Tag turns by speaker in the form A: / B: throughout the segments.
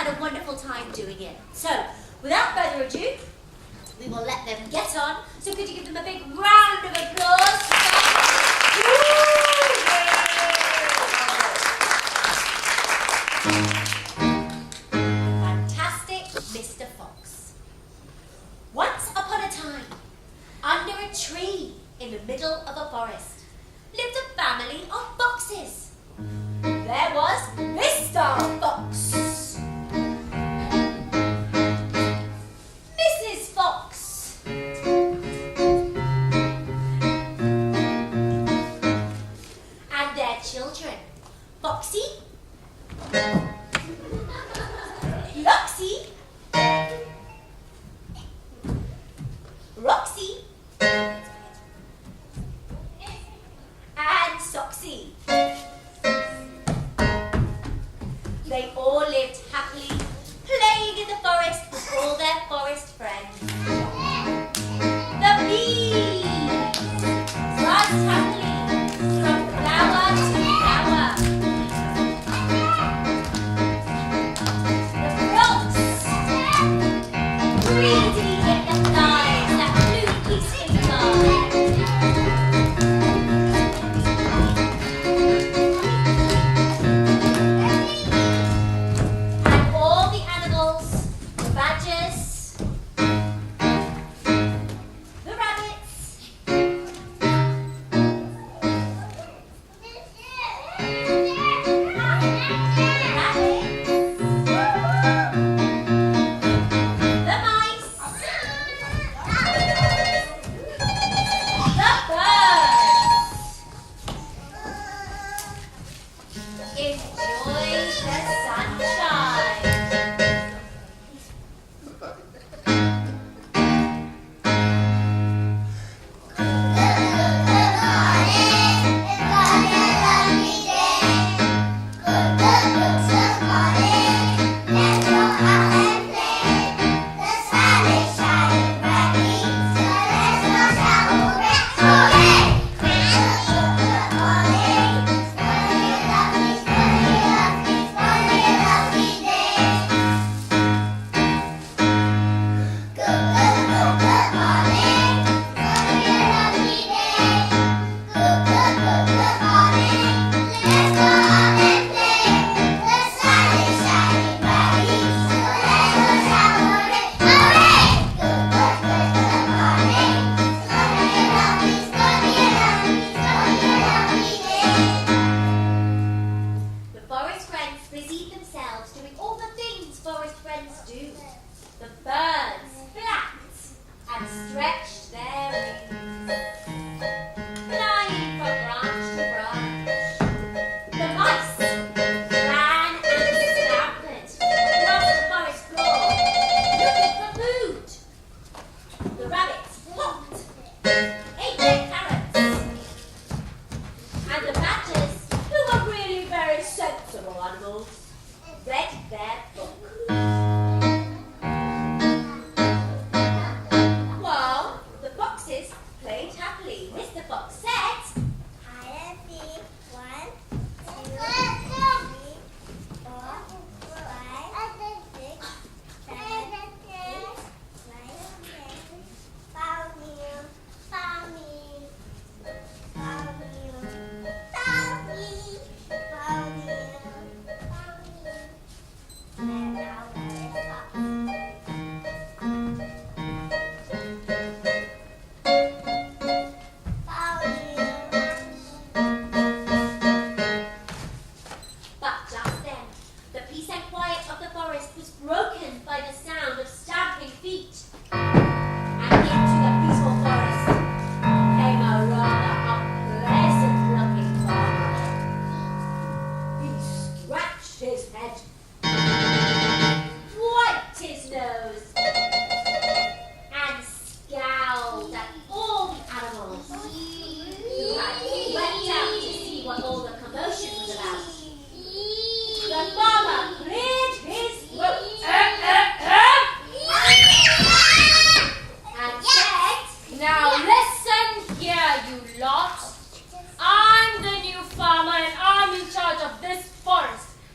A: had a wonderful time doing it. So, without further ado, we will let them get on. So could you give them a big round of applause? Fantastic Mr. Fox. Once upon a time, under a tree in the middle of a forest, lived a family of foxes. There was Mr. Fox, Mrs. Fox, and their children, Foxy, Loxy, Roxy, and Soxy. They all lived happily, playing in the forest with all their forest friends. The bees buzzed happily from flower to flower. The frogs greedily hit the flies that flew peacefully by.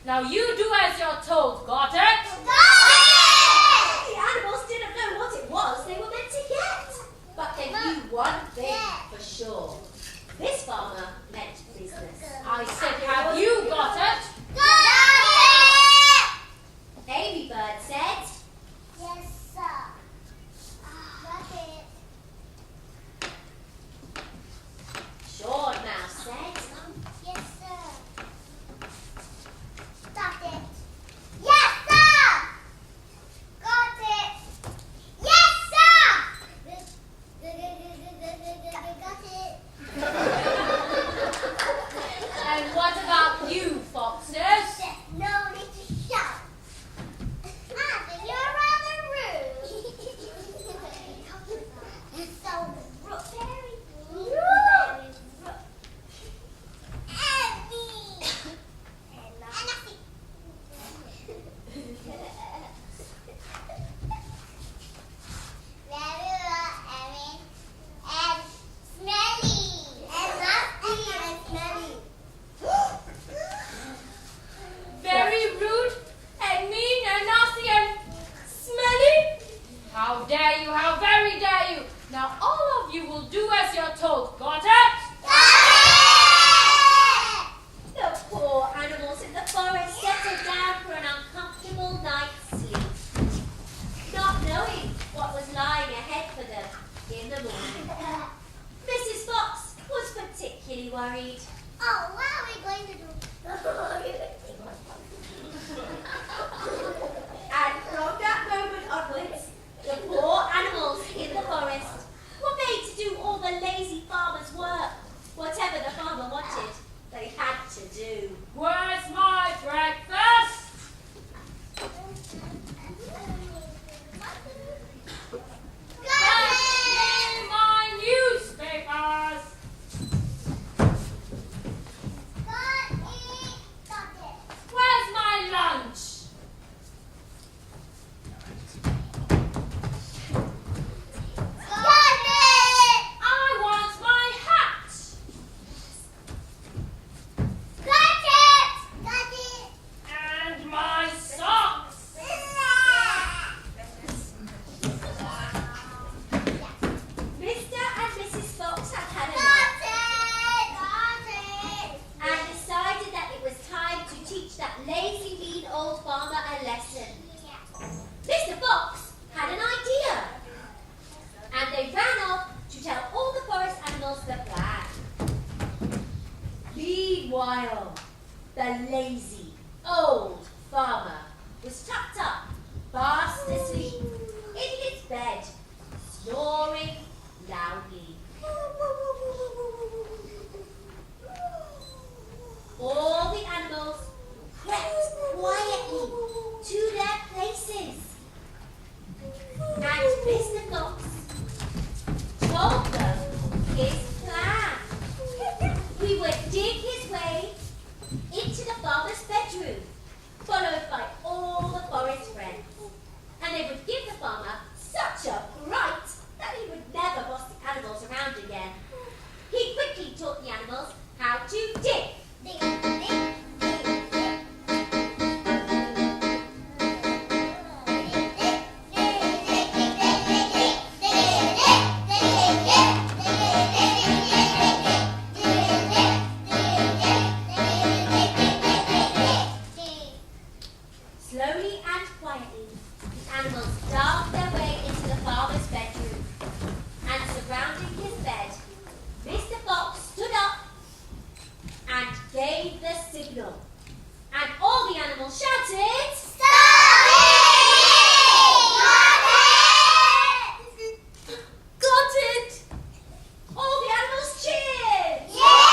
B: Now you do as you're told, got it?
A: old farmer a lesson. Mr. Fox had an idea, and they ran off to tell all the forest animals the plan. Meanwhile, the lazy old farmer was tucked up, fast asleep, in his bed, snoring loudly. All the animals crept quietly to their places. And Mr. Fox told them his plan. He would dig his way into the farmer's bedroom, followed by all the forest friends. And they would give the farmer such a fright that he would never boss the animals around again. He quickly taught the animals how to dig. Slowly and quietly, the animals dug their way into the farmer's bedroom, and surrounding his bed, Mr. Fox stood up and gave the signal. And all the animals shouted, "Stop it! Got it! All the animals cheered! Yay!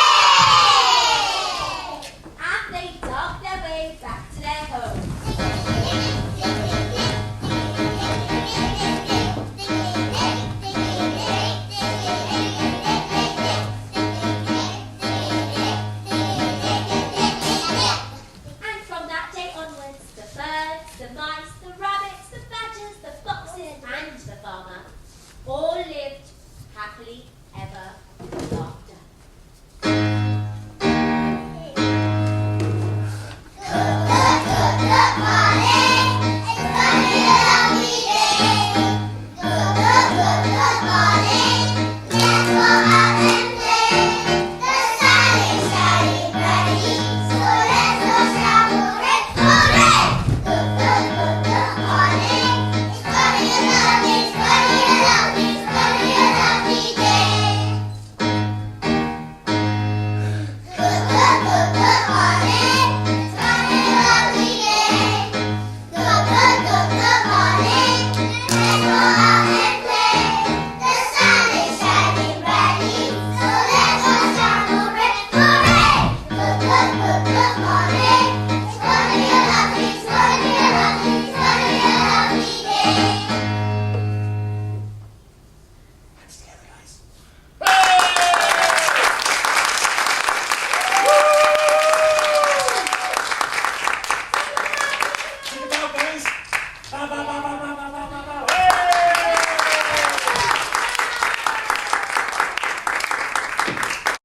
A: And they dug their way back to their home. And from that day onwards, the birds, the mice, the rabbits, the badgers, the foxes, and the farmer all lived